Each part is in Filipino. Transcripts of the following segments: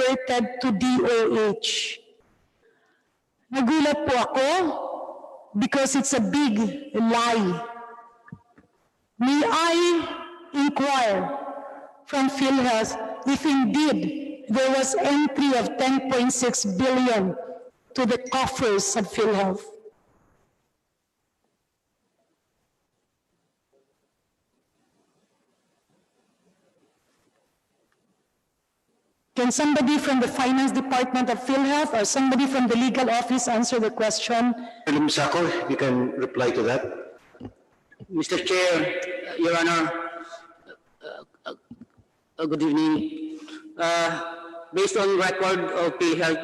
diverted to DOH. Nagulat po ako because it's a big lie. May I inquire from Philhealth if indeed there was entry of 10.6 billion to the coffers of Philhealth? Can somebody from the finance department of Philhealth or somebody from the legal office answer the question? Sako, you can reply to that. Mr. Chair, Your Honor, good evening. Based on record of Philhealth,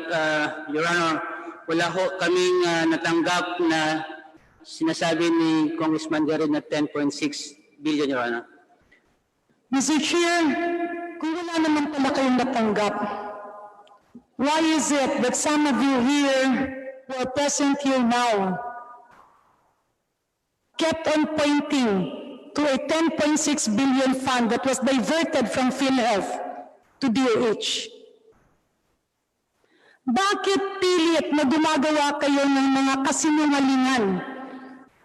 Your Honor, wala ho kaming natanggap na sinasabi ni Congressman Jared na 10.6 billion, Your Honor. Mr. Chair, kung wala naman pala kayong natanggap, why is it that some of you here who are present here now kept on pointing to a 10.6 billion fund that was diverted from Philhealth to DOH? Bakit pilit na gumagawa kayo ng mga kasinungalingan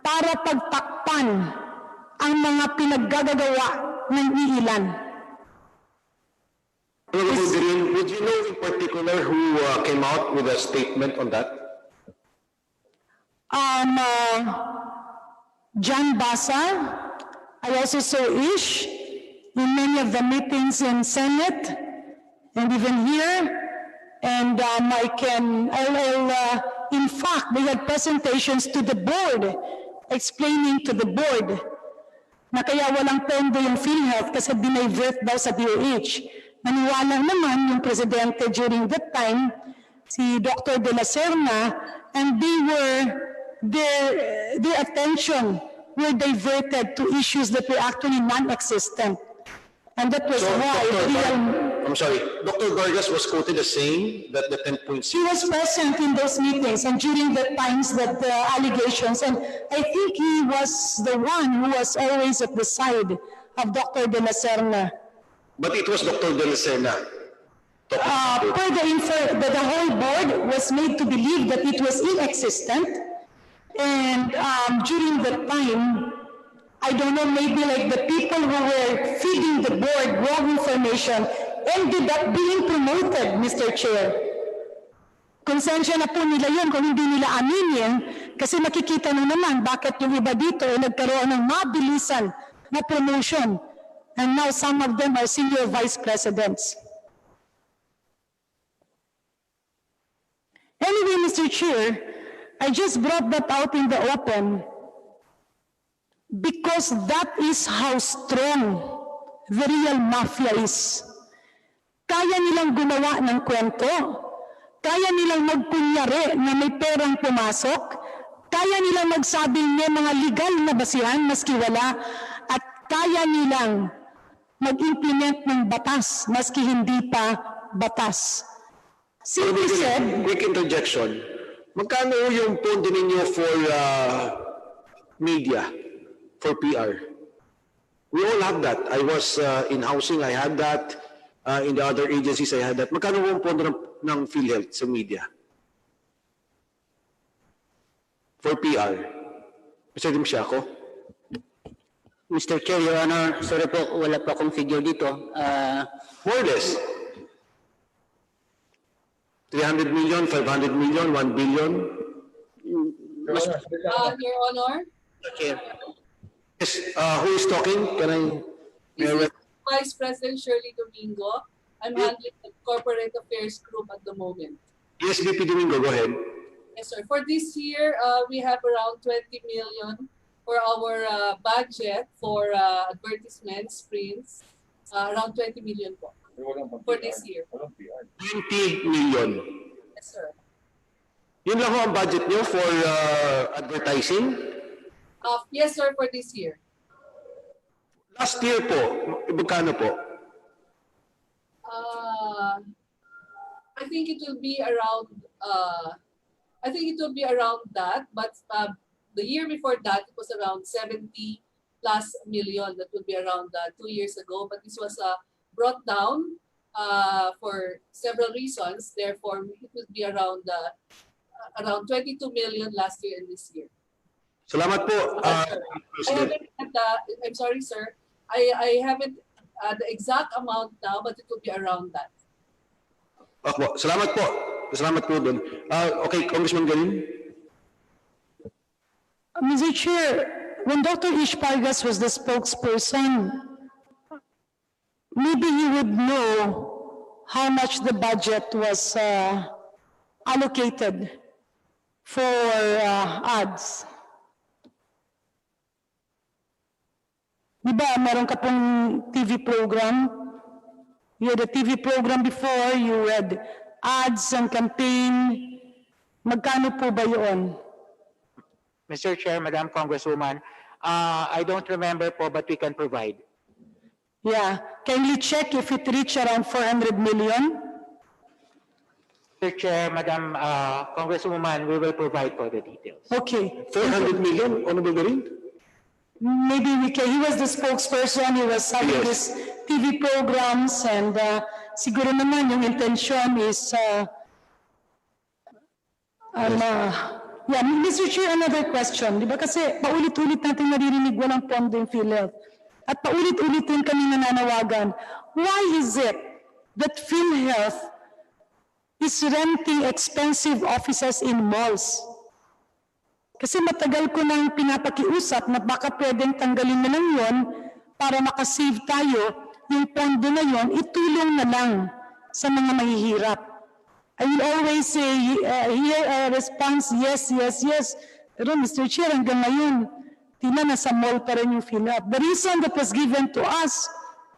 para pagtakpan ang mga pinaggagawa ng iilan? Would you know in particular who came out with a statement on that? John Basa. I also saw Ish in many of the meetings in Senate and even here. And in fact, they had presentations to the board, explaining to the board na kaya walang pondo yung Philhealth kasi dinivert daw sa DOH. Naniwala naman yung presidente during that time, si Dr. De La Serna, and their attention were diverted to issues that were actually non-existent. And that was why I'm sorry, Dr. Vargas was quoted as saying that the 10.6... He was present in those meetings and during the times that the allegations, and I think he was the one who was always at the side of Dr. De La Serna. But it was Dr. De La Serna. The whole board was made to believe that it was inexistent, and during that time, I don't know, maybe like the people who were feeding the board wrong information ended up being promoted, Mr. Chair. Konsensya na po nila yun kung hindi nila aminin kasi makikita na naman bakit yung iba dito ay nagkaroon ng mabilisan na promotion. And now some of them are senior vice presidents. Anyway, Mr. Chair, I just brought that out in the open because that is how strong the real mafia is. Kaya nilang gumawa ng kwento, kaya nilang magkunyari na may perang pumasok, kaya nilang magsabing may mga legal na basihan maski wala, at kaya nilang mag-implement ng batas maski hindi pa batas. Simply said, quick interjection. Magkano yung pondo ninyo for media, for PR? We all have that. I was in housing, I had that. In the other agencies, I had that. Magkano yung pondo ng Philhealth sa media? For PR. Mr. Dimsiako? Mr. Chair, Your Honor, sorry po, wala po akong figure dito. More or less. 300 million, 500 million, 1 billion? Your Honor? Chair. Yes, who is talking? Can I... This is Vice President Shirley Domingo. I'm handling the Corporate Affairs Group at the moment. Yes, VP Domingo, go ahead. Yes, sir. For this year, we have around 20 million for our budget for advertisements, prints. Around 20 million po for this year. 20 million. Yes, sir. Yun lang ho ang budget nyo for advertising? Yes, sir, for this year. Last year po, magkano po? I think it will be around. That, but the year before that it was around 70+ million. That would be around 2 years ago. But this was brought down for several reasons. Therefore, it would be around 22 million last year and this year. Salamat po, I President. haven't had I'm sorry, sir. I haven't the exact amount now, but it will be around that. Opo, salamat po. Salamat po dun. Okay, Congressman Garin. Mr. Chair, when Dr. Ishpargas was the spokesperson, maybe he would know how much the budget was allocated for ads. Di ba, meron ka pong TV program? You had a TV program before, you had ads and campaign. Magkano po ba yun? Mr. Chair, Madam Congresswoman, I don't remember po, but we can provide. Yeah, kindly check if it reached around 400 million. Mr. Chair, Madam Congresswoman, we will provide for the details. Okay. 400 million, Honorable Garin? Maybe we can, he was the spokesperson, he was having Yes. these TV programs and siguro naman yung intention is yeah, Mr. Chair, another question. Di ba kasi paulit-ulit natin naririnig walang pondo yung Philhealth. At paulit-ulit din kami nananawagan. Why is it that Philhealth is renting expensive offices in malls? Kasi matagal ko nang pinapakiusap na baka pwedeng tanggalin na lang yon para makasave tayo, yung pondo na yon, itulong na lang sa mga mahihirap. I will always say, here a response, yes, yes, yes. Pero Mr. Chair, hanggang ngayon, tila nasa mall pa rin yung Philhealth. The reason that was given to us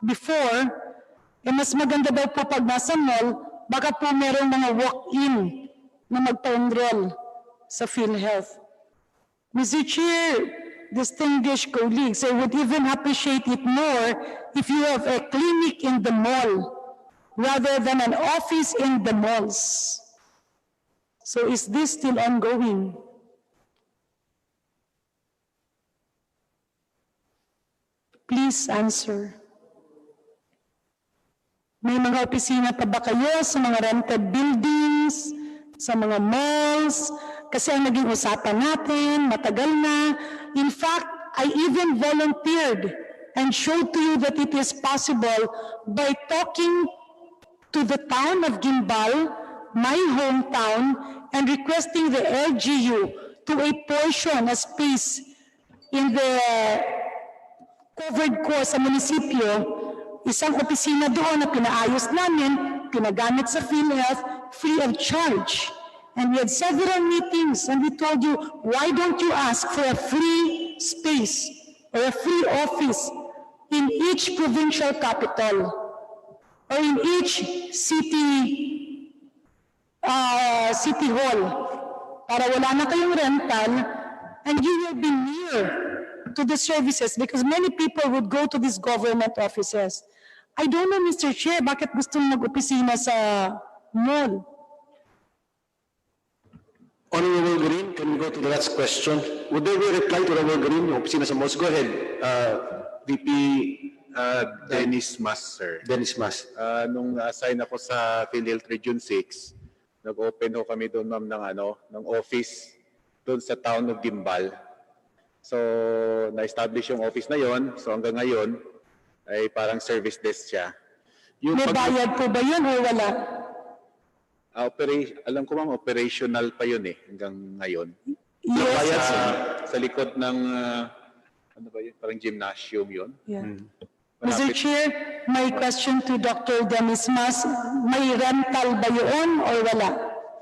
before, mas maganda daw po pag nasa mall, baka po merong mga walk-in na magpa-enroll sa Philhealth. Mr. Chair, distinguished colleagues, I would even appreciate it more if you have a clinic in the mall rather than an office in the malls. So is this still ongoing? Please answer. May mga opisina pa ba kayo sa mga rented buildings, sa mga malls? Kasi ang naging usapan natin, matagal na. In fact, I even volunteered and showed to you that it is possible by talking to the town of Gimbal, my hometown, and requesting the LGU to a portion, a space in the covered ko sa munisipyo, isang opisina doon na pinaayos namin, pinagamit sa Philhealth, free of charge. And we had several meetings and we told you, why don't you ask for a free space or a free office in each provincial capital or in each city hall para wala na kayong rental and you will be near to the services because many people would go to these government offices. I don't know, Mr. Chair, bakit gusto mag-opisina sa mall? Honorable Green, can we go to the last question? Would there be a reply to Honorable Green, yung opisina sa malls? Go ahead, VP Dennis Mas, sir. Dennis Mas. Nung na-assign ako sa Philhealth Region 6, nag-open ho kami doon, ma'am, ng office doon sa town of Gimbal. So, na-establish yung office na yon. So, hanggang ngayon, ay parang service desk siya. Yung May bayad po ba yun o wala? alam ko, ma'am, operational pa yun hanggang ngayon. Yes. Sa likod ng, ano ba yun? Parang gymnasium yun. Yeah. Mr. Chair, my question to Dr. Dennis Mas, may rental ba yun or wala?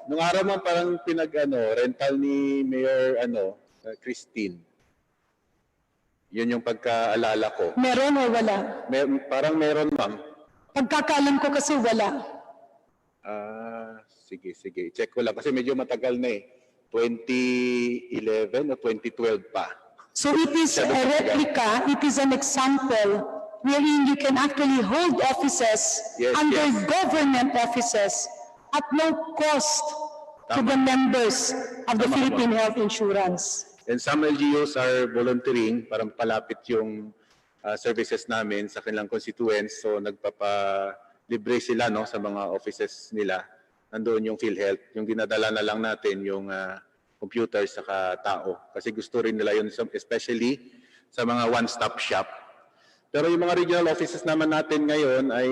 Nung araw, ma'am, parang rental ni Mayor Christine. Yun yung pagkaalala ko. Meron o wala? Parang meron, ma'am. Pagkakalam ko kasi wala. Sige. Check ko lang kasi medyo matagal na 2011 o 2012 pa. So it is a replica, it is an example wherein you can actually hold offices under government offices at no cost to the members of the Philippine Health Insurance. And some LGUs are volunteering, parang palapit yung services namin sa kanilang constituents. So libre sila no sa mga offices nila. Nandoon yung PhilHealth, yung dinadala na lang natin yung computer saka tao kasi gusto rin nila yun especially sa mga one-stop shop. Pero yung mga regional offices naman natin ngayon ay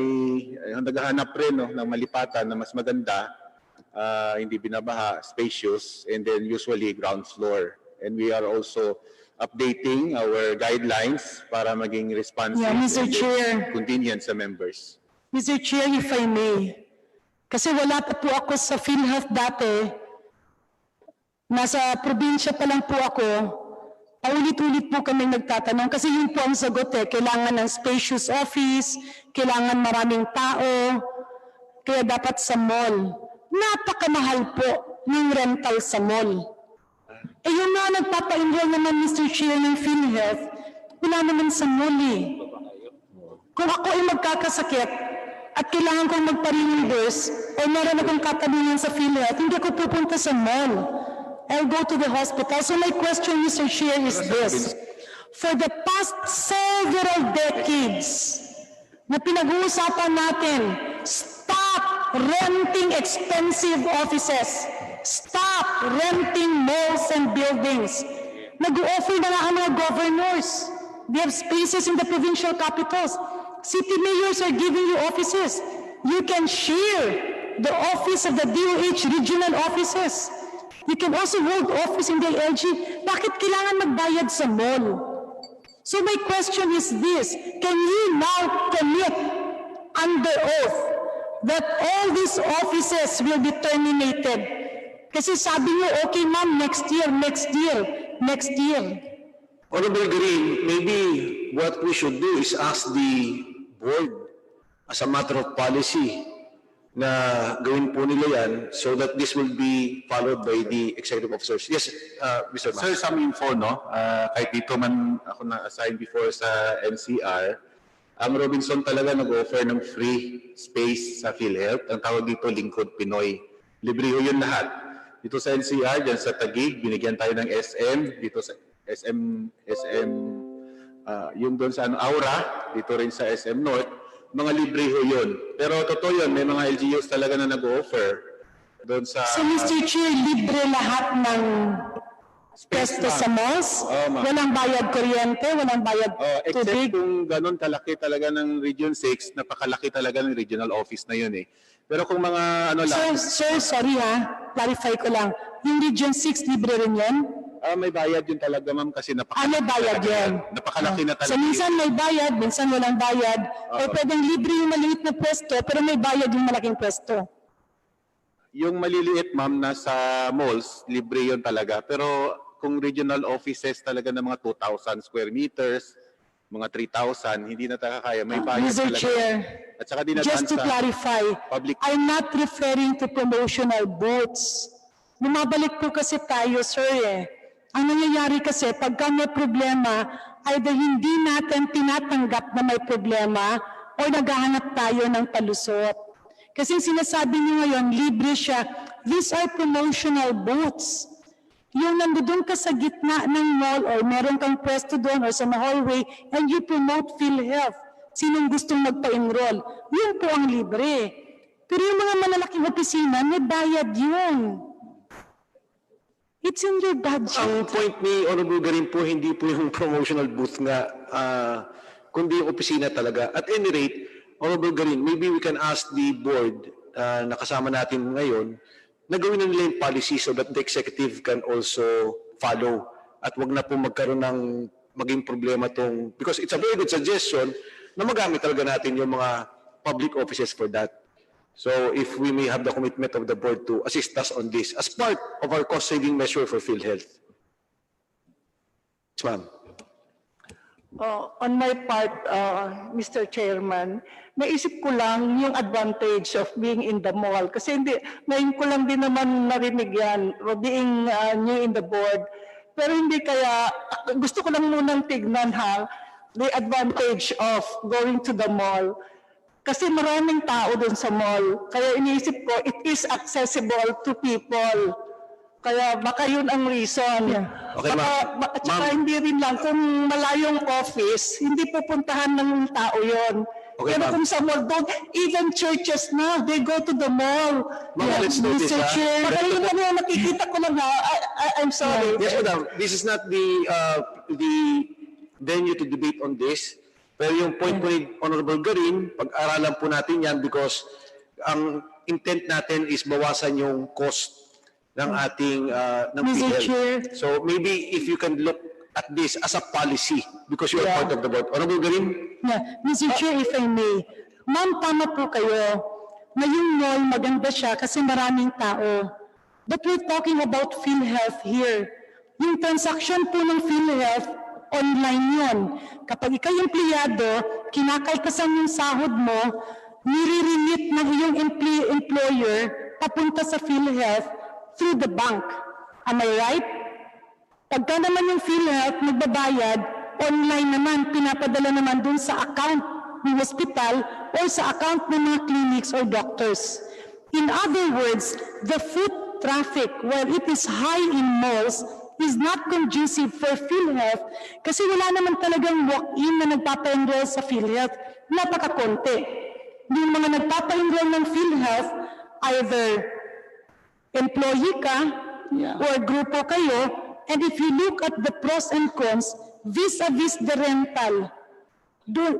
naghahanap rin no, ng malipatan na mas maganda, hindi binabaha, spacious, and then usually ground floor. And we are also updating our guidelines para maging responsive Mr. and Chair. convenient sa members. Mr. Chair, if I may, kasi wala pa po ako sa Philhealth dati, nasa probinsya pa lang po ako, paulit-ulit po kami nagtatanong kasi yun po ang sagot kailangan ng spacious office, kailangan maraming tao, kaya dapat sa mall. Napakamahal po ng rental sa mall. Eh yung mga nagpapa-enroll naman, Mr. Chair, ng PhilHealth, wala naman sa mall eh. Kung ako ay magkakasakit at kailangan kong magpa-reimburse o meron akong katanungan sa PhilHealth, hindi ako pupunta sa mall. I'll go to the hospital. So my question, Mr. Chair, is this. For the past several decades na pinag-uusapan natin, stop renting expensive offices. Stop renting malls and buildings. Nag-offer na nga ang mga governors. They have spaces in the provincial capitals. City mayors are giving you offices. You can share the office of the DOH regional offices. You can also hold office in the LG. Bakit kailangan magbayad sa mall? So my question is this, can you now commit under oath that all these offices will be terminated? Kasi sabi niyo, okay ma'am, next year. Honorable Green, maybe what we should do is ask the board as a matter of policy na gawin po nila yan so that this will be followed by the executive officers. Yes, Mr. Mas. Sir, some info, no? Kahit dito man ako na-assign before sa NCR, ang Robinson talaga nag-offer ng free space sa PhilHealth. Ang tawag dito, Lingkod Pinoy. Libre ho yun lahat. Dito sa NCR, dyan sa Taguig, binigyan tayo ng SM. Dito sa SM, yung doon sa Aura, dito rin sa SM North. Mga libre ho yun. Pero totoo yun, may mga LGUs talaga na nag-offer doon sa... So Mr. Chair, libre lahat ng pwesto sa malls? Walang bayad kuryente, walang bayad except tubig? kung ganun kalaki talaga ng Region 6, napakalaki talaga ng regional office na yun eh. Pero kung mga ano lang... Sir, sorry clarify ko lang. Yung Region 6, libre rin yan? may bayad yun talaga ma'am kasi napakalaki. May bayad yan. Napakalaki na talaga. So minsan may bayad, minsan walang bayad. O pwedeng libre yung maliit na pwesto, pero may bayad yung malaking pwesto. Yung maliliit ma'am nasa malls, libre yun talaga. Pero kung regional offices talaga ng mga 2,000 square meters, mga 3,000, hindi na kaya. May bayad Mr. talaga. Chair, At saka dinadaan just to sa clarify, public. I'm not referring to promotional booths. Bumabalik po kasi tayo, sir Ang nangyayari kasi, pagka may problema, either hindi natin tinatanggap na may problema o naghahanap tayo ng palusot. Kasi sinasabi niyo ngayon, libre siya. These are promotional booths. Yung nandoon ka sa gitna ng mall or meron kang pwesto doon or sa hallway and you promote PhilHealth. Sinong gustong magpa-enroll? Yun po ang libre. Pero yung mga malalaking opisina, may bayad yun. It's in your budget. Ang point ni Honorable Garin po, hindi po yung promotional booth nga, kundi yung opisina talaga. At any rate, Honorable Garin, maybe we can ask the board na kasama natin ngayon na gawin na nila yung policy so that the executive can also follow. At wag na po magkaroon ng maging problema tong, because it's a very good suggestion na magamit talaga natin yung mga public offices for that. So if we may have the commitment of the board to assist us on this as part of our cost-saving measure for PhilHealth. Yes, ma'am. On my part, Mr. Chairman, naisip ko lang yung advantage of being in the mall. Kasi ngayon ko lang din naman narinig yan, being new in the board. Pero hindi kaya, gusto ko lang munang tignan the advantage of going to the mall. Kasi maraming tao dun sa mall. Kaya iniisip ko, it is accessible to people. Kaya baka yun ang reason. Yeah. Okay, ma'am. At saka hindi rin lang, kung malayong office, hindi pupuntahan ng tao yon. Okay, Pero ma'am. kung sa mall doon, even churches na, they go to the mall. Ma'am, let's do this, Mr. ha? Chair, pagaling ano yung nakikita ko lang ha. I'm sorry. Yes, madam. This is not the venue to debate on this. Pero yung point po ni Honorable Garin, pag-aralan po natin yan because ang intent natin is bawasan yung cost ng ating ng Mr. PhilHealth. Chair. So maybe if you can look at this as a policy because you are Yeah. part of the board. Honorable Garin? Yeah, Mr. Chair, if I may, ma'am, tama po kayo. Ngayong mall, maganda siya kasi maraming tao. But we're talking about PhilHealth here. Yung transaction po ng PhilHealth, online yun. Kapag ikay empleyado, kinakaltasan yung sahod mo, nire-remit ng iyong employer papunta sa PhilHealth through the bank. Am I right? Pagka naman yung PhilHealth magbabayad, online naman, pinapadala naman dun sa account ng hospital o sa account ng mga clinics or doctors. In other words, the foot traffic, while it is high in malls, is not conducive for PhilHealth kasi wala naman talagang walk-in na nagpapa-enroll sa PhilHealth. Napakakonti. Yung mga nagpapa-enroll ng PhilHealth, either employee ka or grupo kayo, and if you look at the pros and cons, vis-a-vis the rental,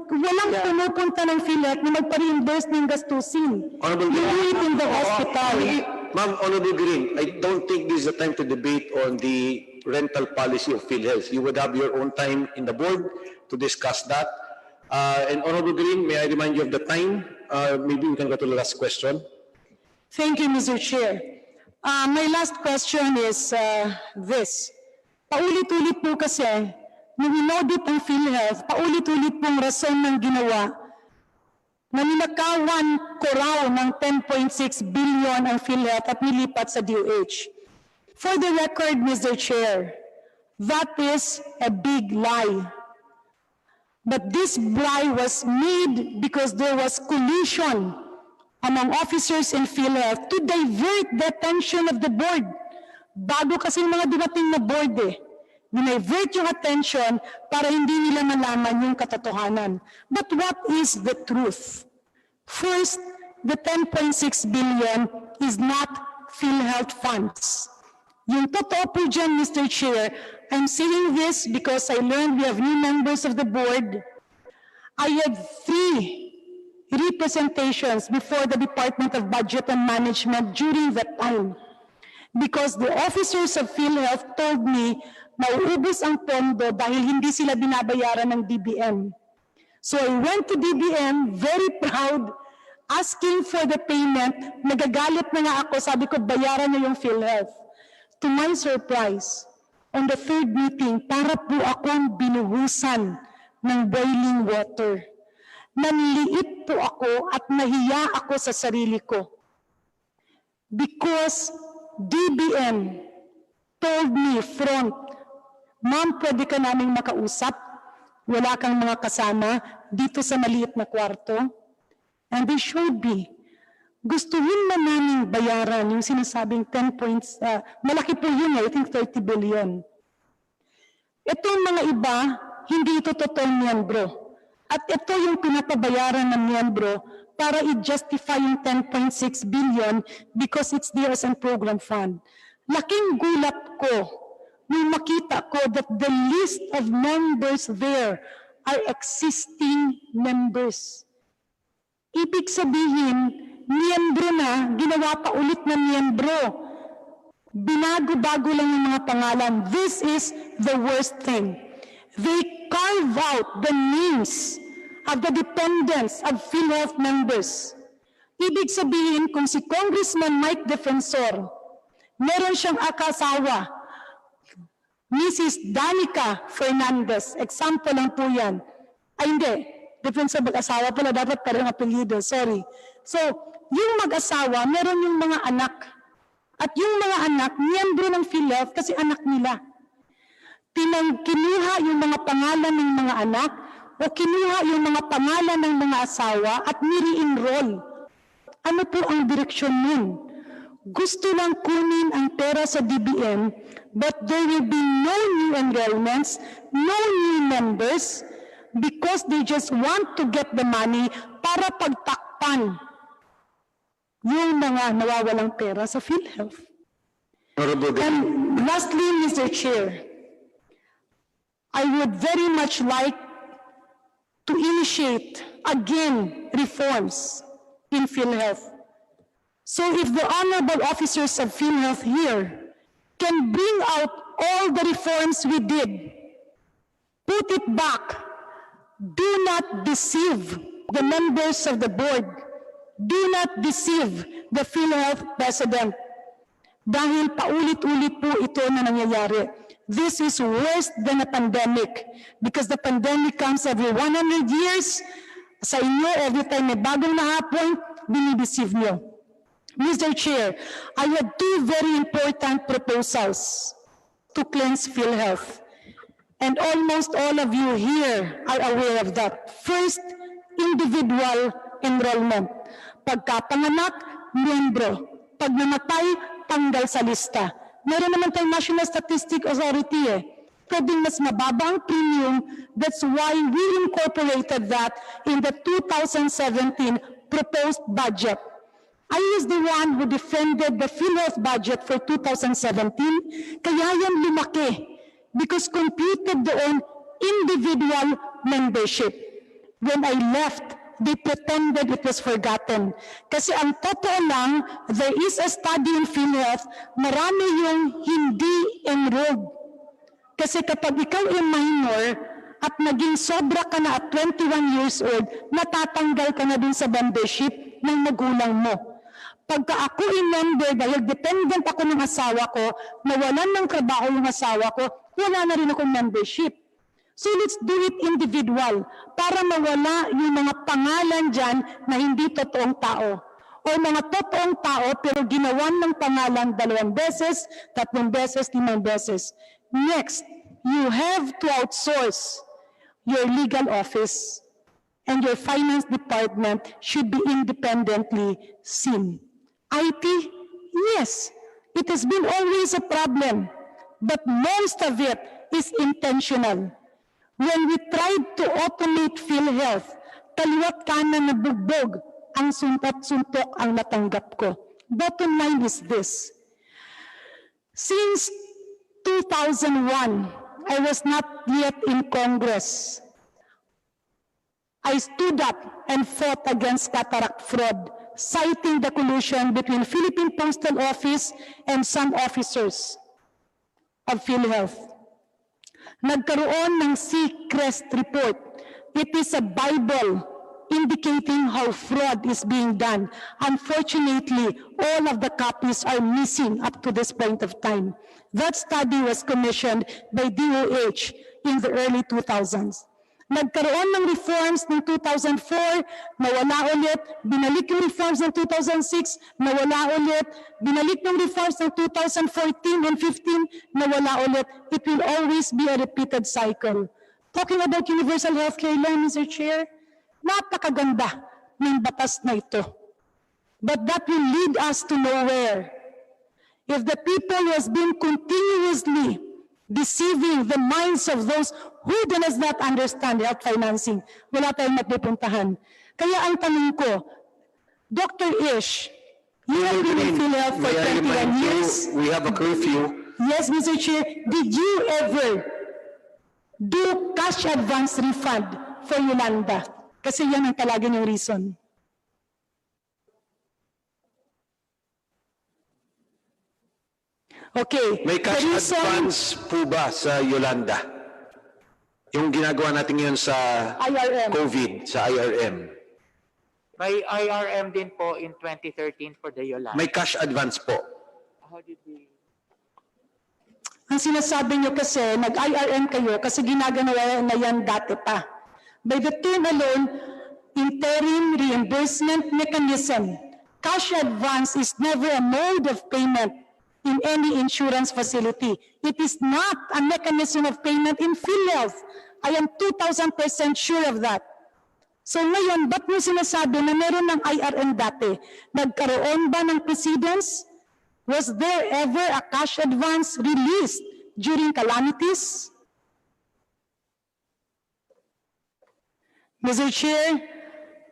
walang pumupunta ng PhilHealth na magpa-reimburse ng gastusin. Honorable You do it in the hospital. Ma'am, Honorable Green, I don't think this is the time to debate on the rental policy of PhilHealth. You would have your own time in the board to discuss that. And Honorable Green, may I remind you of the time? Maybe we can go to the last question. Thank you, Mr. Chair. My last question is this. Paulit-ulit po kasi, nung inaudit ang PhilHealth, paulit-ulit pong rason ng ginawa na ninakawan ko raw ng 10.6 billion ang PhilHealth at nilipat sa DOH. For the record, Mr. Chair, that is a big lie. But this lie was made because there was collusion among officers in PhilHealth to divert the attention of the board. Bago kasi yung mga dumating na board dinivert yung attention para hindi nila malaman yung katotohanan. But what is the truth? First, the 10.6 billion is not PhilHealth funds. Yung totoo po dyan, Mr. Chair, I'm saying this because I learned we have new members of the board. I had 3 representations before the Department of Budget and Management during that time. Because the officers of PhilHealth told me, mauubos ang pondo dahil hindi sila binabayaran ng DBM. So I went to DBM, very proud, asking for the payment. Nagagalit na nga ako, sabi ko, bayaran niyo yung PhilHealth. To my surprise, on the 3rd meeting, para po akong binuhusan ng boiling water. Nanliit po ako at nahiya ako sa sarili ko. Because DBM told me front, ma'am, pwede ka naming makausap, wala kang mga kasama dito sa maliit na kwarto. And they showed me, gustuhin na namin bayaran yung sinasabing 10 points, malaki po yun, I think 30 billion. Itong mga iba, hindi ito totoong miyembro. At ito yung pinapabayaran ng miyembro para i-justify yung 10.6 billion because it's there as a program fund. Laking gulat ko nung makita ko that the list of members there are existing members. Ibig sabihin, miyembro na, ginawa pa ulit na miyembro. Binago-bago lang yung mga pangalan. This is the worst thing. They carve out the names of the dependents of PhilHealth members. Ibig sabihin, kung si Congressman Mike Defensor, meron siyang akasawa, Mrs. Danica Fernandez, example lang po yan. Ay hindi, Defensor mag-asawa pala, dapat parang apelyido, sorry. So, yung mag-asawa, meron yung mga anak. At yung mga anak, miyembro ng PhilHealth kasi anak nila. Kinuha yung mga pangalan ng mga anak o kinuha yung mga pangalan ng mga asawa at nire-enroll. Ano po ang direksyon nun? Gusto lang kunin ang pera sa DBM, but there will be no new enrollments, no new members, because they just want to get the money para pagtakpan yung mga nawawalang pera sa PhilHealth. Honorable Garin. And lastly, Mr. Chair, I would very much like to initiate again reforms in PhilHealth. So if the honorable officers of PhilHealth here can bring out all the reforms we did, put it back, do not deceive the members of the board, do not deceive the PhilHealth president. Dahil paulit-ulit po ito na nangyayari. This is worse than a pandemic because the pandemic comes every 100 years. Sa inyo, every time may bagong nahapon, dinideceive nyo. Mr. Chair, I have two very important proposals to cleanse PhilHealth. And almost all of you here are aware of that. First, individual enrollment. Pagkapanganak, miyembro. Pag namatay, tanggal sa lista. Meron naman tayong National Statistic Authority Pwedeng mas mababa ang premium. That's why we incorporated that in the 2017 proposed budget. I was the one who defended the PhilHealth budget for 2017, kaya yan lumaki because computed doon individual membership. When I left, they pretended it was forgotten. Kasi ang totoo lang, there is a study in PhilHealth, marami yung hindi enrolled. Kasi kapag ikaw ay minor at naging sobra ka na at 21 years old, natatanggal ka na din sa membership ng magulang mo. Pagka ako in-member, dahil dependent ako ng asawa ko, nawalan ng trabaho yung asawa ko, wala na rin akong membership. So let's do it individual para mawala yung mga pangalan dyan na hindi totoong tao. O mga totoong tao pero ginawan ng pangalan 2 beses, 3 beses, 5 beses. Next, you have to outsource your legal office and your finance department should be independently seen. IT, yes, it has been always a problem, but most of it is intentional. When we tried to automate PhilHealth, kaliwat kanan na bugbog, ang suntat-suntok ang natanggap ko. Bottom line is this. Since 2001, I was not yet in Congress. I stood up and fought against cataract fraud, citing the collusion between Philippine Postal Office and some officers of PhilHealth. Nagkaroon ng Seacrest report. It is a Bible indicating how fraud is being done. Unfortunately, all of the copies are missing up to this point of time. That study was commissioned by DOH in the early 2000s. Nagkaroon ng reforms ng 2004, nawala ulit, binalik yung reforms ng 2006, nawala ulit, binalik yung reforms ng 2014 and 15, nawala ulit. It will always be a repeated cycle. Talking about universal healthcare law, Mr. Chair, napakaganda ng batas na ito. But that will lead us to nowhere. If the people who has been continuously deceiving the minds of those who does not understand health financing, wala tayong mapupuntahan. Kaya ang tanong ko, Dr. Ish, you have been in PhilHealth for 21 years. We have a curfew. Yes, Mr. Chair, did you ever do cash advance refund for Yolanda? Kasi yan ang talaga niyong reason. Okay. May cash the reason, advance po ba sa Yolanda? Yung ginagawa natin yun sa IRM. COVID, sa IRM. May IRM din po in 2013 for the Yolanda. May cash advance po. How did we... Ang sinasabi niyo kasi, nag-IRM kayo kasi ginagawa na yan dati pa. By the term alone, interim reimbursement mechanism. Cash advance is never a mode of payment in any insurance facility. It is not a mechanism of payment in PhilHealth. I am 2,000% sure of that. So ngayon, ba't mo sinasabi na meron ng IRM dati? Nagkaroon ba ng precedence? Was there ever a cash advance released during calamities? Mr. Chair,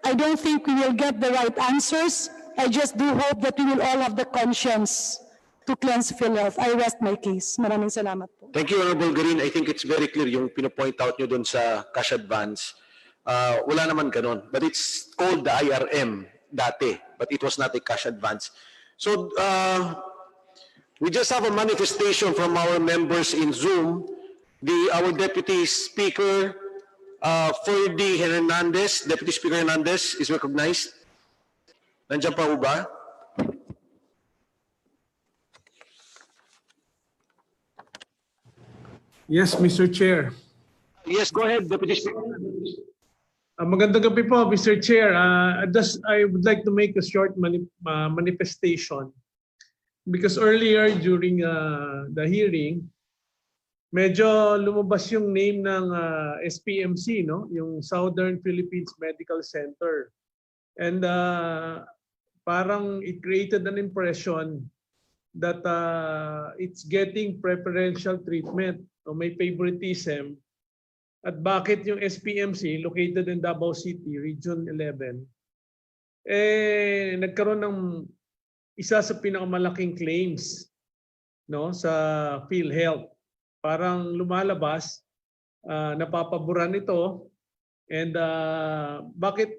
I don't think we will get the right answers. I just do hope that we will all have the conscience to cleanse Philhealth. I rest my case. Maraming salamat po. Thank you, Honorable Garin. I think it's very clear yung pinopoint out nyo dun sa cash advance. Wala naman ganun. But it's called the IRM dati, but it was not a cash advance. So, we just have a manifestation from our members in Zoom. Our Deputy Speaker, Ferdy Hernandez, Deputy Speaker Hernandez is recognized. Nandiyan pa ho ba? Yes, Mr. Chair. Yes, go ahead, Deputy Speaker. Magandang gabi po, Mr. Chair. I would like to make a short manifestation because earlier during the hearing, medyo lumabas yung name ng SPMC, no? Yung Southern Philippines Medical Center. And parang it created an impression that it's getting preferential treatment o may favoritism. At bakit yung SPMC located in Davao City, Region 11, nagkaroon ng isa sa pinakamalaking claims, no, sa Philhealth. Parang lumalabas, napapaboran ito, and bakit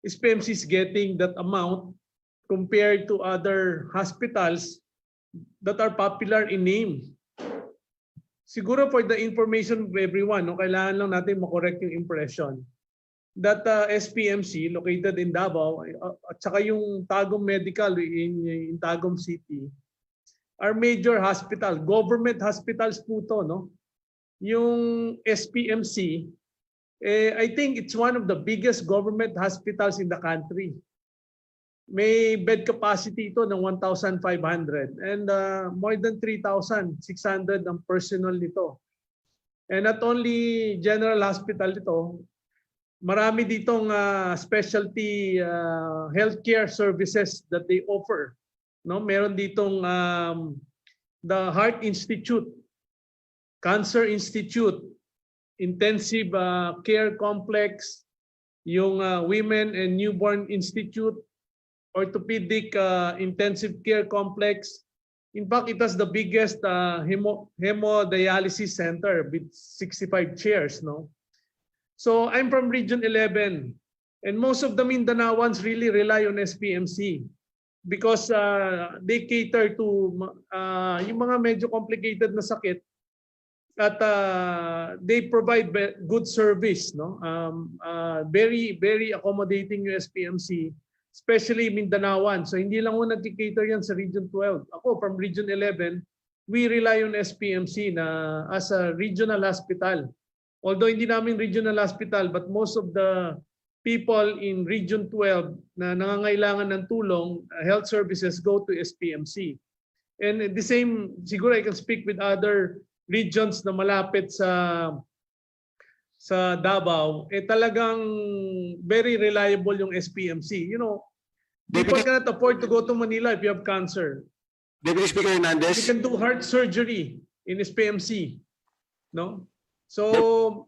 SPMC is getting that amount compared to other hospitals that are popular in name. Siguro for the information of everyone, no, kailangan lang natin makorek yung impression that SPMC located in Davao at saka yung Tagum Medical in Tagum City are major hospital, government hospitals po to, no? Yung SPMC, I think it's one of the biggest government hospitals in the country. May bed capacity ito ng 1,500 and more than 3,600 ang personnel nito. And not only general hospital ito, marami ditong specialty healthcare services that they offer. No, meron ditong the Heart Institute, Cancer Institute, Intensive Care Complex, yung Women and Newborn Institute, Orthopedic Intensive Care Complex. In fact, it has the biggest hemodialysis center with 65 chairs. No? So I'm from Region 11, and most of the Mindanaoans really rely on SPMC because they cater to yung mga medyo complicated na sakit at they provide good service. No? Very, very accommodating yung SPMC. Especially Mindanaoan. So hindi lang mo nag-cater yan sa Region 12. Ako from Region 11, we rely on SPMC na as a regional hospital. Although hindi namin regional hospital, but most of the people in Region 12 na nangangailangan ng tulong, health services go to SPMC. And the same, siguro I can speak with other regions na malapit sa Davao, talagang very reliable yung SPMC. You know, people cannot afford to go to Manila if you have cancer. Deputy Speaker Hernandez. You can do heart surgery in SPMC. No? So,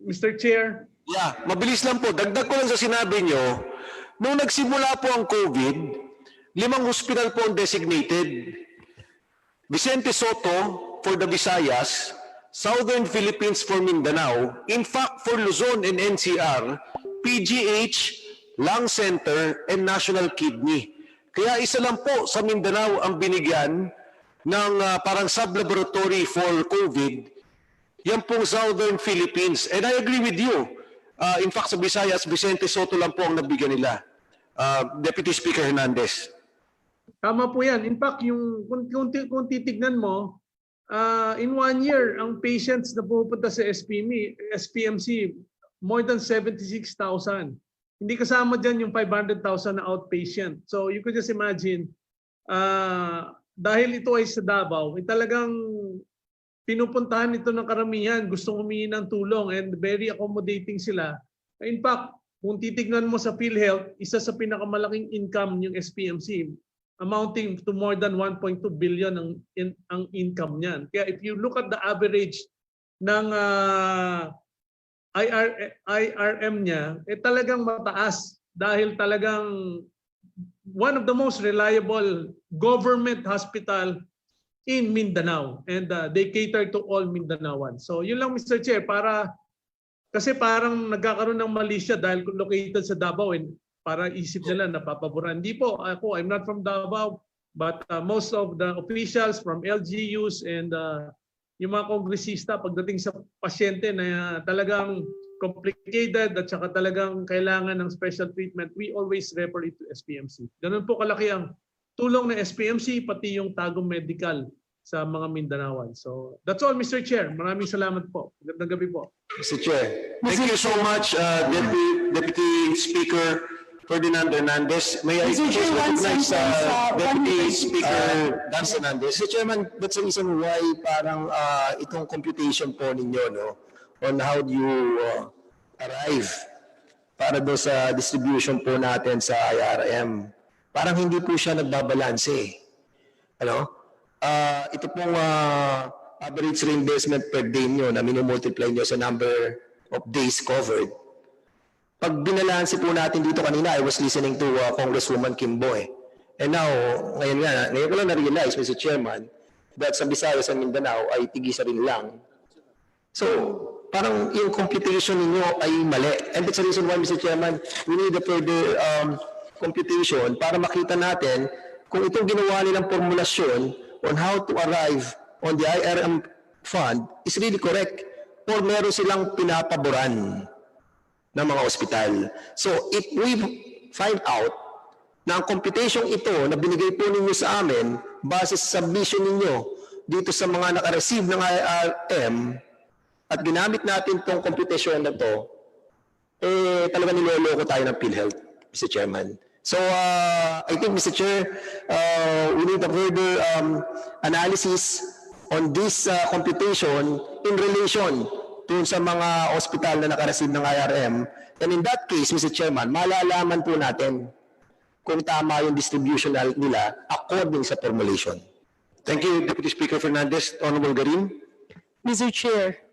Mr. Chair. Yeah, mabilis lang po. Dagdag ko lang sa sinabi nyo, nung nagsimula po ang COVID, 5 hospital po ang designated. Vicente Soto for the Visayas, Southern Philippines for Mindanao, in fact for Luzon and NCR, PGH, Lung Center, and National Kidney. Kaya isa lang po sa Mindanao ang binigyan ng parang sub-laboratory for COVID, yan pong Southern Philippines. And I agree with you. In fact sa Visayas, Vicente Soto lang po ang nabigyan nila. Deputy Speaker Hernandez. Tama po yan. In fact, yung, kung titignan mo, in 1 year, ang patients na pupunta sa SPMC, more than 76,000. Hindi kasama dyan yung 500,000 na outpatient. So you could just imagine, dahil ito ay sa Davao, talagang pinupuntahan ito ng karamihan, gustong humingi ng tulong and very accommodating sila. In fact, kung titignan mo sa Philhealth, isa sa pinakamalaking income yung SPMC, amounting to more than 1.2 billion ang income niyan. Kaya if you look at the average ng IRM niya talagang mataas dahil talagang one of the most reliable government hospital in Mindanao, and they cater to all Mindanaoans. So yun lang, Mr. Chair, kasi parang nagkakaroon ng mali siya dahil located sa Davao, and para isip nila napapaboran. Hindi po, I'm not from Davao, but most of the officials from LGUs and yung mga kongresista, pagdating sa pasyente na talagang complicated at saka talagang kailangan ng special treatment, we always refer it to SPMC. Ganun po kalaki ang tulong ng SPMC, pati yung Tagum Medical sa mga Mindanaoan. So that's all, Mr. Chair. Maraming salamat po. Magandang gabi po. Mr. Chair, thank you so much, Deputy Speaker Ferdinand Hernandez. May I Mr. please Chair, one recognize sentence, Deputy one- Speaker Dan Hernandez. Mr. Chairman, that's the reason why parang itong computation po ninyo, no, on how do you arrive para do sa distribution po natin sa IRM. Parang hindi po siya nagbabalanse. Ano? Ito pong average reimbursement per day nyo na minumultiply nyo sa number of days covered. Pag binalanse po natin dito kanina, I was listening to Congresswoman Kimbo eh. And now, ngayon ko lang na-realize, Mr. Chairman, that sa Visayas and Mindanao ay tigisa rin lang. So, parang yung computation ninyo ay mali. And that's the reason why, Mr. Chairman, we need a further computation para makita natin kung itong ginawa nilang formulasyon on how to arrive on the IRM fund is really correct or meron silang pinapaboran ng mga ospital. So if we find out na ang computation ito na binigay po ninyo sa amin base sa submission ninyo dito sa mga naka-receive ng IRM at ginamit natin itong computation na to, talaga niloloko tayo ng Philhealth, Mr. Chairman. So I think, Mr. Chair, we need a further analysis on this computation in relation to sa mga ospital na naka-receive ng IRM. And in that case, Mr. Chairman, malalaman po natin kung tama yung distribution nila according sa formulation. Thank you, Deputy Speaker Fernandez. Honorable Garin. Mr. Chair,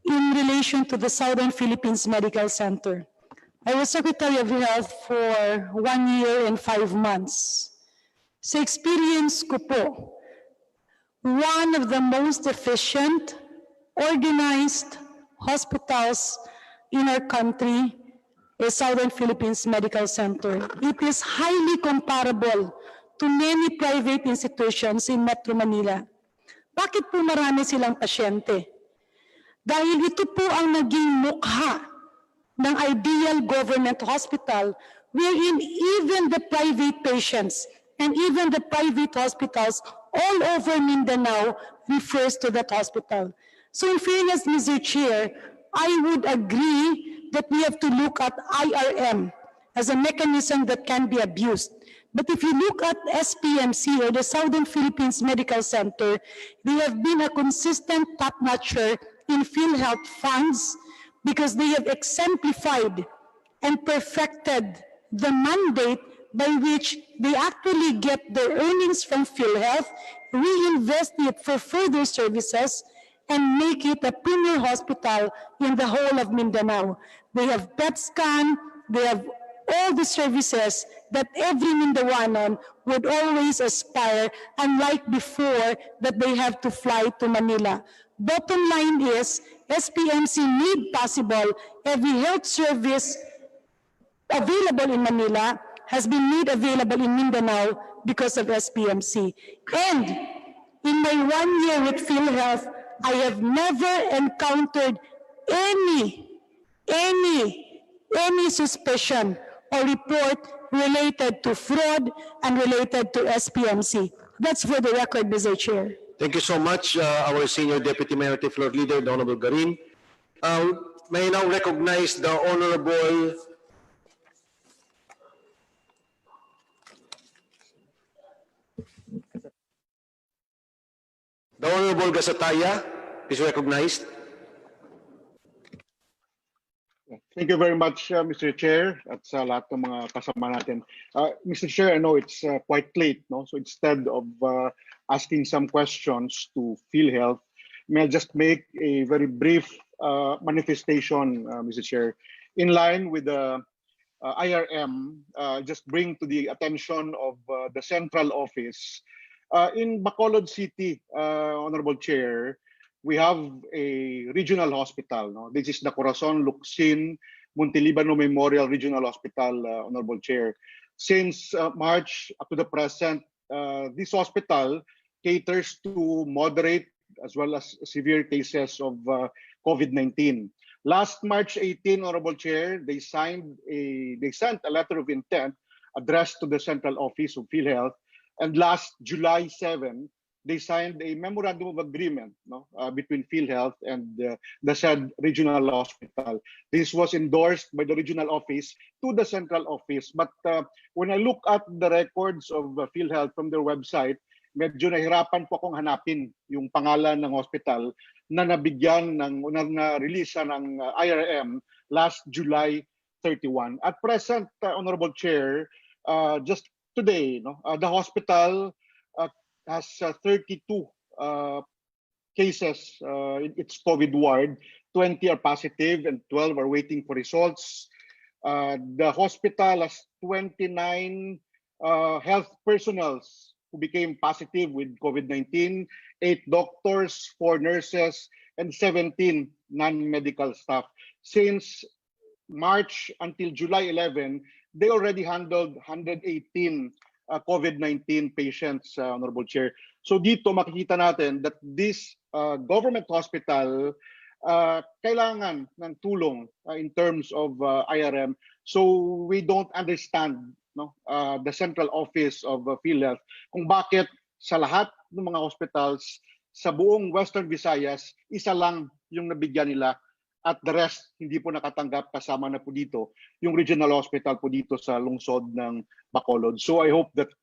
in relation to the Southern Philippines Medical Center, I was Secretary of Health for 1 year and 5 months. Sa experience ko po, one of the most efficient, organized hospitals in our country is Southern Philippines Medical Center. It is highly comparable to many private institutions in Metro Manila. Bakit po marami silang pasyente? Dahil ito po ang naging mukha ng ideal government hospital wherein even the private patients and even the private hospitals all over Mindanao refers to that hospital. So in fairness, Mr. Chair, I would agree that we have to look at IRM as a mechanism that can be abused. But if you look at SPMC or the Southern Philippines Medical Center, they have been a consistent top-notcher in Philhealth funds because they have exemplified and perfected the mandate by which they actually get their earnings from Philhealth, reinvest it for further services, and make it a premier hospital in the whole of Mindanao. They have PET scan, they have all the services that every Mindawanan would always aspire, unlike before that they have to fly to Manila. Bottom line is, SPMC made possible every health service available in Manila has been made available in Mindanao because of SPMC. And in my 1 year with Philhealth, I have never encountered any suspicion or report related to fraud and related to SPMC. That's for the record, Mr. Chair. Thank you so much, our Senior Deputy Minority Floor Leader, the Honorable Garin. May I now recognize the Honorable Gasataya is recognized. Thank you very much, Mr. Chair, at sa lahat ng mga kasama natin. Mr. Chair, I know it's quite late, no? So instead of asking some questions to Philhealth, may I just make a very brief manifestation, Mr. Chair. In line with the IRM, just bring to the attention of the central office. In Bacolod City, Honorable Chair, we have a regional hospital. No? This is the Corazon Luksin Montelibano Memorial Regional Hospital, Honorable Chair. Since March up to the present, this hospital caters to moderate as well as severe cases of COVID-19. Last March 18, Honorable Chair, they sent a letter of intent addressed to the central office of Philhealth, and last July 7, they signed a memorandum of agreement between Philhealth and the said regional hospital. This was endorsed by the regional office to the central office. But when I look at the records of Philhealth from their website, medyo nahirapan po akong hanapin yung pangalan ng hospital na nabigyan na-release ng IRM last July 31. At present, Honorable Chair, just today, the hospital has 32 cases in its COVID ward. 20 are positive and 12 are waiting for results. The hospital has 29 health personnels who became positive with COVID-19, 8 doctors, 4 nurses, and 17 non-medical staff. Since March until July 11, they already handled 118 COVID-19 patients, Honorable Chair. So dito makikita natin that this government hospital kailangan ng tulong in terms of IRM. So we don't understand the central office of Philhealth kung bakit sa lahat ng mga hospitals sa buong Western Visayas, isa lang yung nabigyan nila at the rest hindi po nakatanggap, kasama na po dito yung regional hospital po dito sa lungsod ng Bacolod. So I hope that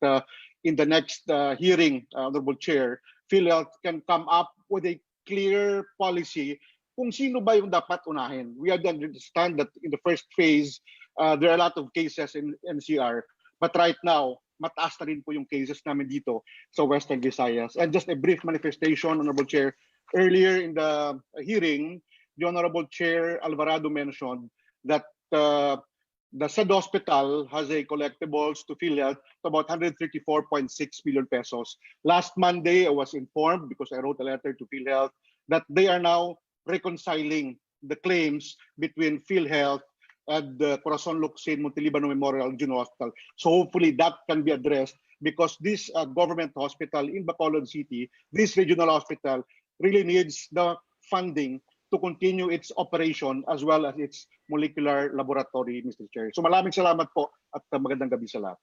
in the next hearing, Honorable Chair, Philhealth can come up with a clear policy kung sino ba yung dapat unahin. We understand that in the first phase, there are a lot of cases in NCR, but right now, mataas na rin po yung cases namin dito sa Western Visayas. And just a brief manifestation, Honorable Chair, earlier in the hearing, the Honorable Chair Alvarado mentioned that the said hospital has a collectibles to Philhealth to about 134.6 million pesos. Last Monday, I was informed, because I wrote a letter to Philhealth, that they are now reconciling the claims between Philhealth and the Corazon Luksin Montelibano Memorial Regional Hospital. So hopefully that can be addressed, because this government hospital in Bacolod City, this regional hospital, really needs the funding to continue its operation as well as its molecular laboratory, Mr. Chair. So maraming salamat po at magandang gabi sa lahat.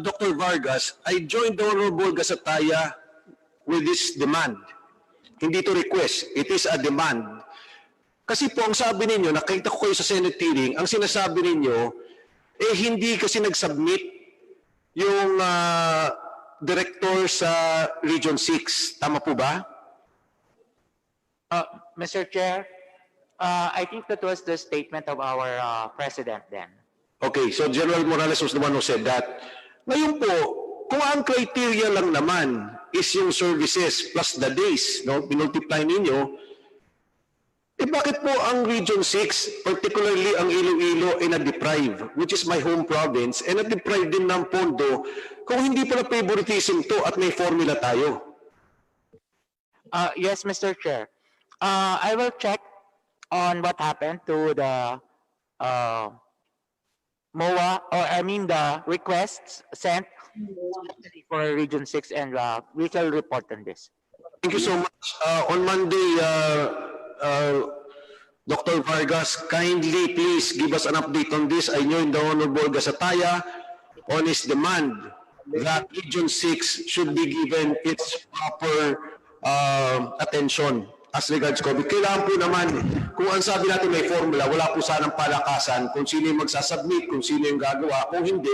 Dr. Vargas, I joined the Honorable Gasataya with this demand. Hindi to request, it is a demand. Kasi po ang sabi ninyo, nakita ko kayo sa Senate hearing, ang sinasabi ninyo, hindi kasi nag-submit yung director sa Region 6. Tama po ba? Mr. Chair, I think that was the statement of our president then. Okay, so General Morales was the one who said that. Ngayon po, kung ang criteria lang naman is yung services plus the days, binultiply ninyo, bakit po ang Region 6, particularly ang Iloilo, ay na-deprive, which is my home province, and na-deprive din ng pondo kung hindi pala favoritism to at may formula tayo? Yes, Mr. Chair. I will check on what happened to the MOA, or I mean the requests sent for Region 6, and we shall report on this. Thank you so much. On Monday, Dr. Vargas, kindly please give us an update on this. I know in the Honorable Gasataya on his demand that Region 6 should be given its proper attention as regards COVID. Kailangan po naman, kung ang sabi natin may formula, wala po sanang palakasan kung sino yung magsasubmit, kung sino yung gagawa. Kung hindi,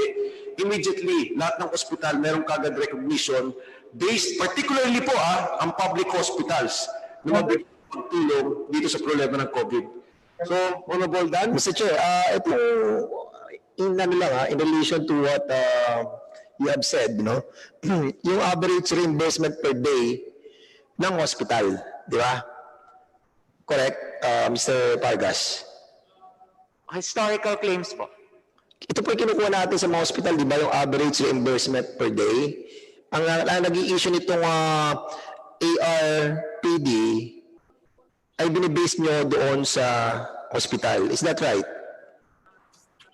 immediately, lahat ng ospital meron kagad recognition based, particularly po ang public hospitals na mabigyan pagtulong dito sa problema ng COVID. So, Honorable Dan? Mr. Chair, ito in relation to what you have said, yung average reimbursement per day ng hospital, di ba? Correct? Mr. Vargas? Historical claims po. Ito po yung kinukuha natin sa mga hospital, di ba, yung average reimbursement per day. Ang nag-i-issue nitong ARPD ay binibase nyo doon sa hospital. Is that right?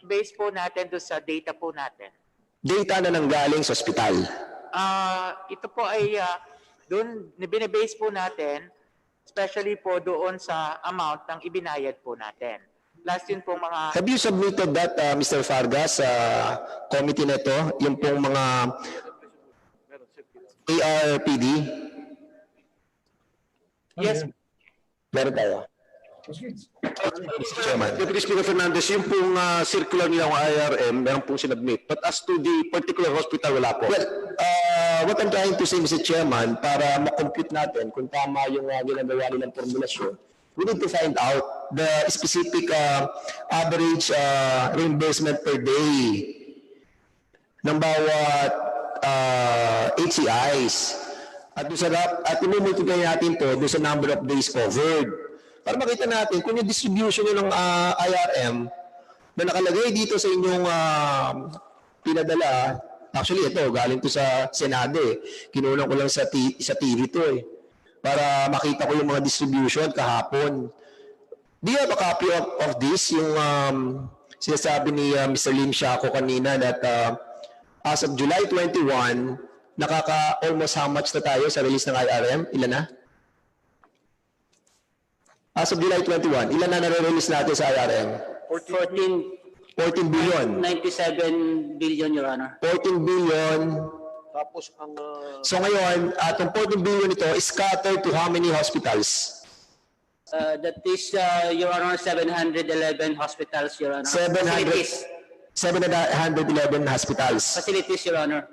Base po natin doon sa data po natin. Data na nanggaling sa hospital. Ito po ay doon binibase po natin, especially po doon sa amount ng ibinayad po natin. Plus yun po mga... Have you submitted that, Mr. Vargas, sa committee na ito? Yung pong mga ARPD? Yes. Meron tayo. Mr. Chairman. Deputy Speaker Fernandez, yung pong circular nilang IRM, meron pong sinabmit. But as to the particular hospital, wala po. Well, what I'm trying to say, Mr. Chairman, para ma-compute natin kung tama yung ginagawa nilang formulasyon, we need to find out the specific average reimbursement per day ng bawat HCIs. At i-multiply natin to doon sa number of days covered. Para makita natin kung yung distribution nyo ng IRM na nakalagay dito sa inyong pinadala. Actually, ito, galing to sa Senado eh. Kinulang ko lang sa TV to eh. Para makita ko yung mga distribution kahapon. Do you have a copy of this? Yung sinasabi ni Mr. Lim Shaco kanina that as of July 21, almost how much na tayo sa release ng IRM? Ilan na? As of July 21, ilan na nare-release natin sa IRM? 14 billion. 97 billion, Your Honor. 14 billion. Tapos ang... So ngayon, itong 14 billion ito is scattered to how many hospitals? That is, Your Honor, 711 hospitals, Your Honor. 711 hospitals. Facilities, Your Honor.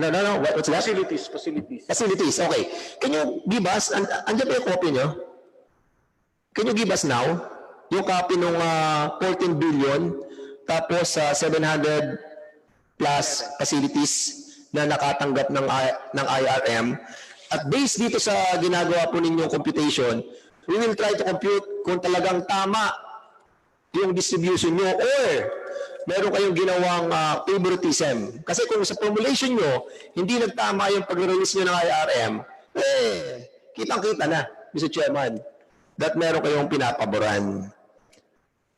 No. What's that? Facilities. Facilities, okay. Can you give us, andyan pa yung copy nyo? Can you give us now yung copy ng 14 billion tapos 700 plus facilities na nakatanggap ng IRM? At based dito sa ginagawa po ninyong computation, we will try to compute kung talagang tama yung distribution nyo or meron kayong ginawang favoritism. Kasi kung sa formulation nyo, hindi nagtama yung pag-release nyo ng IRM, kitang-kita na, Mr. Chairman, that meron kayong pinapaboran.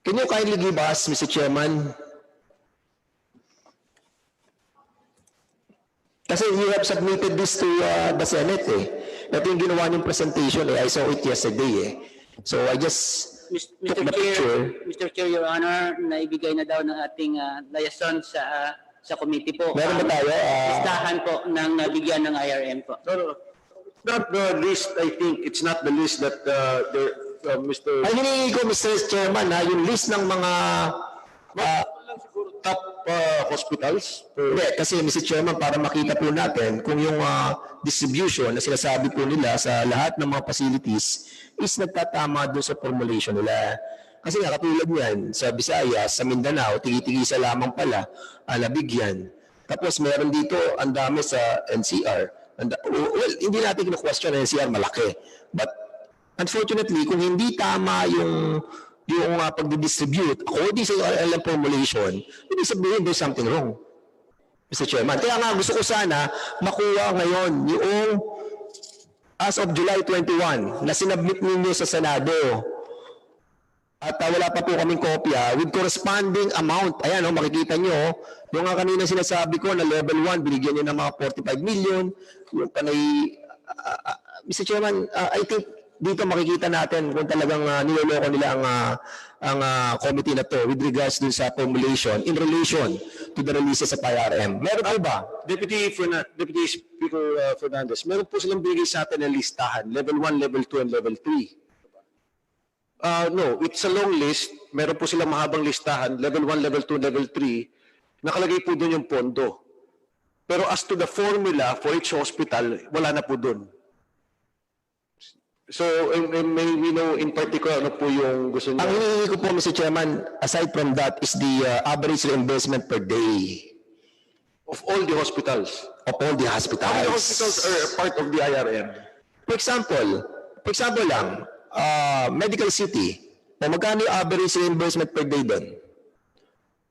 Can you kindly give us, Mr. Chairman? Kasi you have submitted this to the Senate eh. Ito yung ginawa niyong presentation eh. I saw it yesterday eh. So I just took the picture. Mr. Chair, Your Honor, naibigay na daw ng ating liaison sa committee po. Meron ba tayo? Listahan po ng nabigyan ng IRM po. No. Not the list, I think. It's not the list that Mr. Ay, hiningi ko, Mr. Chairman, yung list ng mga top hospitals. Hindi, kasi Mr. Chairman, para makita po natin kung yung distribution na sinasabi po nila sa lahat ng mga facilities is nagtatama doon sa formulation nila. Kasi nga, katulad yan, sa Visayas, sa Mindanao, tigi-tigisa lamang pala, nabigyan. Tapos meron dito, ang dami sa NCR. Well, hindi natin kinu-question na NCR malaki. But unfortunately, kung hindi tama yung pag-distribute according sa LM formulation, ibig sabihin there's something wrong, Mr. Chairman. Kaya nga gusto ko sana makuha ngayon yung as of July 21 na sinabmit ninyo sa Senado. At wala pa po kaming kopya with corresponding amount. Ayan, makikita nyo, yung nga kanina sinasabi ko na level 1, binigyan nyo ng mga 45 million. Yung panay, Mr. Chairman, I think dito makikita natin kung talagang niloloko nila ang committee na to with regards dun sa formulation in relation to the releases of IRM. Meron po ba? Deputy Speaker Fernandez, meron po silang binigay sa atin na listahan, level 1, level 2, and level 3. No, it's a long list. Meron po silang mahabang listahan, level 1, level 2, level 3. Nakalagay po doon yung pondo. Pero as to the formula for each hospital, wala na po doon. So, may we know in particular ano po yung gusto niyo? Ang hinihingi ko po, Mr. Chairman, aside from that is the average reimbursement per day. Of all the hospitals? Of all the hospitals. How many hospitals are part of the IRM? For example lang, medical city, o magkano yung average reimbursement per day doon?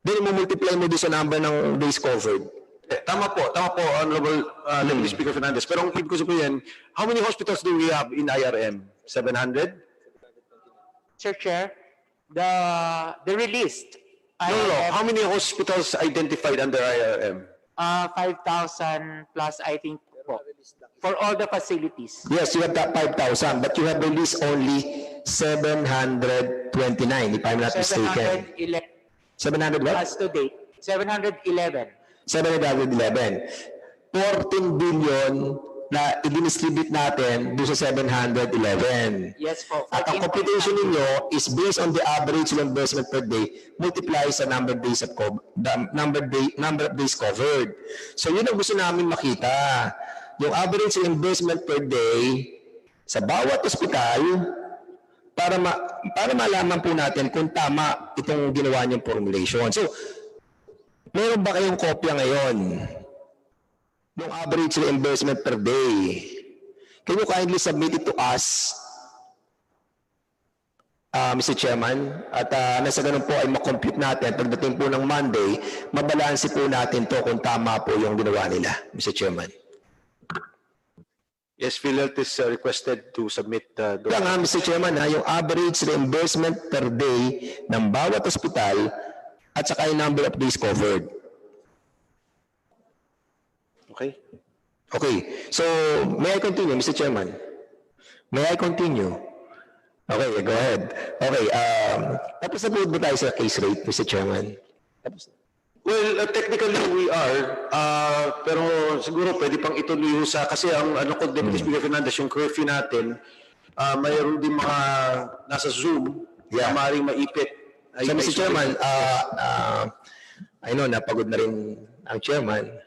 Then, multiply mo doon sa number ng days covered. Tama po, Honorable Deputy Speaker Fernandez. Pero ang ibig ko sabihin, how many hospitals do we have in IRM? 700? Sir Chair, the released No. How many hospitals identified under IRM? 5,000 plus, I think, po, for all the facilities. Yes, you have that 5,000, but you have released only 729, if I'm not mistaken. 711 700 what? as to date. 711. 711. 14 billion na i-distribute natin doon sa 711. Yes po. At ang computation ninyo is based on the average reimbursement per day multiply sa number of days covered. So yun ang gusto namin makita. Yung average reimbursement per day sa bawat ospital para malaman po natin kung tama itong ginawa niyong formulation. So, meron ba kayong kopya ngayon ng average reimbursement per day? Can you kindly submit it to us, Mr. Chairman? At nasa ganun po ay makompute natin. Pagdating po ng Monday, mabalansi po natin to kung tama po yung ginawa nila, Mr. Chairman. Yes, Philhealth is requested to submit those. Kaya nga, Mr. Chairman, yung average reimbursement per day ng bawat ospital at saka yung number of days covered. Okay. Okay, so may I continue, Mr. Chairman? May I continue? Okay, go ahead. Okay, tapos na po ba tayo sa case rate, Mr. Chairman? Tapos na. Well, technically we are, pero siguro pwede pang ituloy sa, kasi ang Deputy Speaker Fernandez, yung curfew natin, mayroon din mga nasa Zoom na maaaring maipit. So, Mr. Chairman, I know, napagod na rin ang chairman.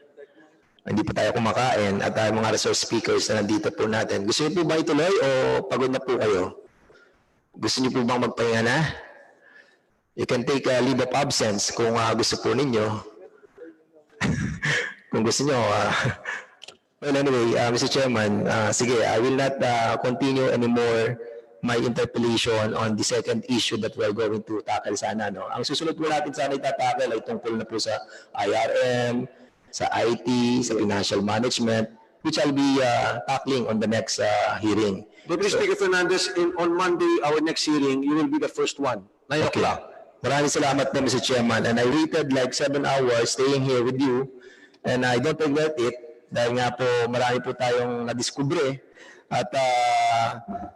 Hindi pa tayo kumakain at mga resource speakers na nandito po natin. Gusto niyo po ba ituloy o pagod na po kayo? Gusto niyo po bang magpahinga na? You can take a leave of absence kung gusto po ninyo. Kung gusto niyo. Well, anyway, Mr. Chairman, sige, I will not continue anymore my interpellation on the second issue that we're going to tackle sana. No? Ang susunod po natin sana itatakal ay tungkol na po sa IRM, sa IT, sa financial management, which I'll be tackling on the next hearing. Deputy Speaker Fernandez, on Monday, our next hearing, you will be the first one. 9 o'clock. Maraming salamat po, Mr. Chairman. And I waited like 7 hours staying here with you. And I don't regret it. Dahil nga po, marami po tayong nadiskubre. At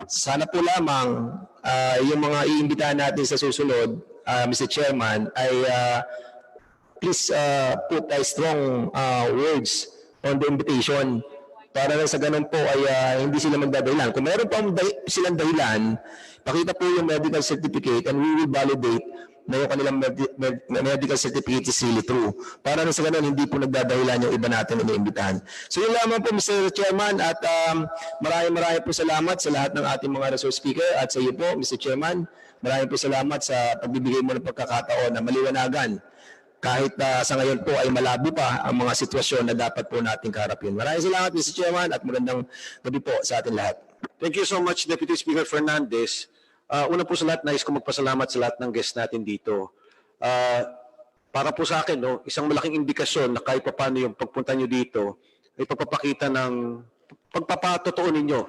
sana po lamang yung mga iimbitahan natin sa susunod, Mr. Chairman, ay please put strong words on the invitation para na sa ganun po ay hindi sila magdadahilan. Kung meron pa silang dahilan, pakita po yung medical certificate and we will validate na yung kanilang medical certificate is really true. Para na sa ganun, hindi po nagdadahilan yung iba natin na iniimbitahan. So yun lamang po, Mr. Chairman, at maraming po salamat sa lahat ng ating mga resource speaker at sa iyo po, Mr. Chairman. Maraming po salamat sa pagbibigay mo ng pagkakataon na maliwanagan kahit sa ngayon po ay malabo pa ang mga sitwasyon na dapat po nating kaharapin. Maraming salamat, Mr. Chairman, at magandang gabi po sa ating lahat. Thank you so much, Deputy Speaker Fernandez. Una po sa lahat, nais ko magpasalamat sa lahat ng guests natin dito. Para po sa akin, no, isang malaking indikasyon na kahit paano yung pagpunta nyo dito ay pagpapakita ng pagpapatotoo ninyo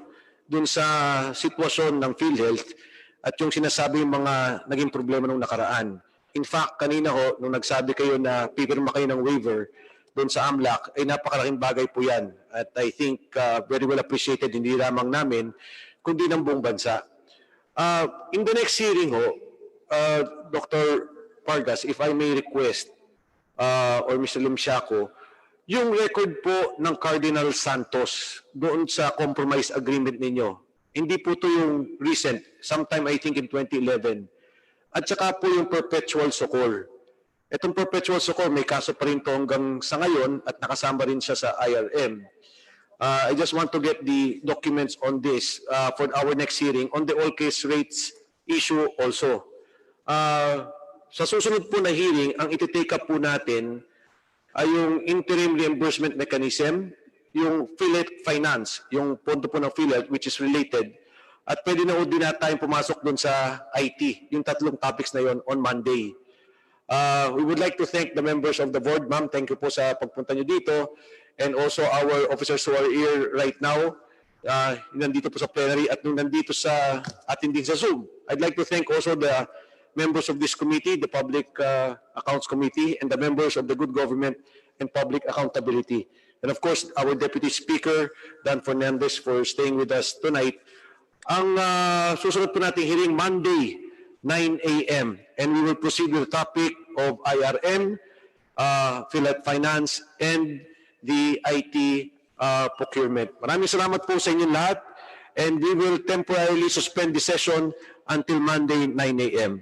dun sa sitwasyon ng Philhealth at yung sinasabi yung mga naging problema nung nakaraan. In fact, kanina ho, nung nagsabi kayo na pipirma kayo ng waiver doon sa AMLAC, ay napakalaking bagay po yan. At I think very well appreciated, hindi lamang namin, kundi ng buong bansa. In the next hearing ho, Dr. Vargas, if I may request, or Mr. Limsiaco, yung record po ng Cardinal Santos doon sa compromise agreement ninyo, hindi po to yung recent, sometime I think in 2011. At saka po yung perpetual succor. Itong perpetual succor, may kaso pa rin to hanggang sa ngayon at nakasama rin siya sa IRM. I just want to get the documents on this for our next hearing on the all case rates issue also. Sa susunod po na hearing, ang iti-take up po natin ay yung interim reimbursement mechanism, yung Philhealth finance, yung pondo po ng Philhealth which is related, At pwede na din na tayong pumasok doon sa IT, yung tatlong topics na yon on Monday. We would like to thank the members of the board. Ma'am, thank you po sa pagpunta nyo dito. And also our officers who are here right now, nandito po sa plenary at nandito sa atin din sa Zoom. I'd like to thank also the members of this committee, the Public Accounts Committee, and the members of the Good Government and Public Accountability. And of course, our Deputy Speaker, Dan Fernandez, for staying with us tonight. Ang susunod po nating hearing Monday, 9 a.m. And we will proceed with the topic of IRM, Philhealth Finance, and the IT procurement. Maraming salamat po sa inyong lahat. And we will temporarily suspend the session until Monday, 9 a.m.